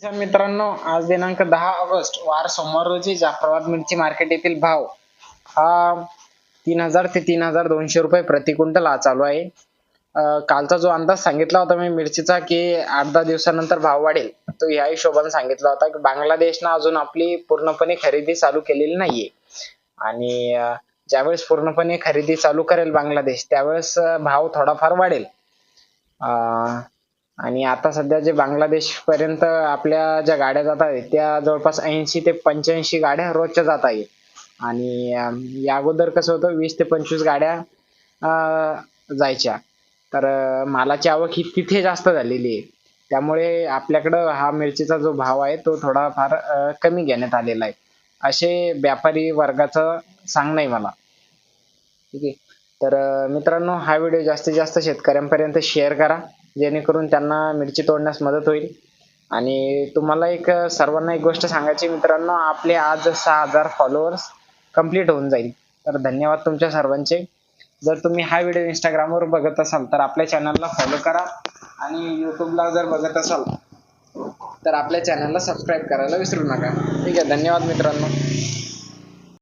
तर मित्रांनो, आज दिनांक 10 ऑगस्ट वार सोमवार रोजी जाफराबाद मिरची मार्केट येथील भाव हा 3000 ते 3200 रुपये प्रति क्विंटल हा चालू आहे. कालचा जो अंदाज सांगितला होता मी मिरचीचा की 8-10 दिवसानंतर भाव वाढेल, तो या हिशोबाने सांगितला होता की बांगलादेशनं अजून आपली पूर्णपणे खरेदी चालू केलेली नाहीये आणि ज्यावेळेस पूर्णपणे खरेदी चालू करेल बांगलादेश त्यावेळेस भाव थोडाफार वाढेल. आणि आता सध्या जे बांगलादेश पर्यंत आपल्या ज्या गाड्या जात आहेत त्या जवळपास 80 ते 85 गाड्या रोजच्या जात आहेत आणि या अगोदर कसं होतं 20 ते 25 गाड्या जायच्या. तर मालाची आवक ही तिथे जास्त झालेली आहे, त्यामुळे आपल्याकडं हा मिरचीचा जो भाव आहे तो थोडाफार कमी घेण्यात आलेला आहे, असे व्यापारी वर्गाचं सांगणं आहे मला. ठीक आहे. तर मित्रांनो, हा व्हिडिओ जास्तीत जास्त शेतकऱ्यांपर्यंत शेअर करा, जेणेकरून त्यांना मिरची तोडण्यास मदत होईल. आणि तुम्हाला सर्वांना एक गोष्ट सांगायची मित्रांनो, आपले आज 6000 फॉलोअर्स कंप्लीट होऊन जाईल. तर धन्यवाद तुमच्या सर्वांचे. जर तुम्ही हा व्हिडिओ इंस्टाग्रामवर बघत असाल तर आपल्या चॅनलला फॉलो करा आणि यूट्यूबला जर बघत असाल तर आपल्या चॅनलला सबस्क्राईब करायला विसरू नका. ठीक आहे. धन्यवाद मित्रांनो.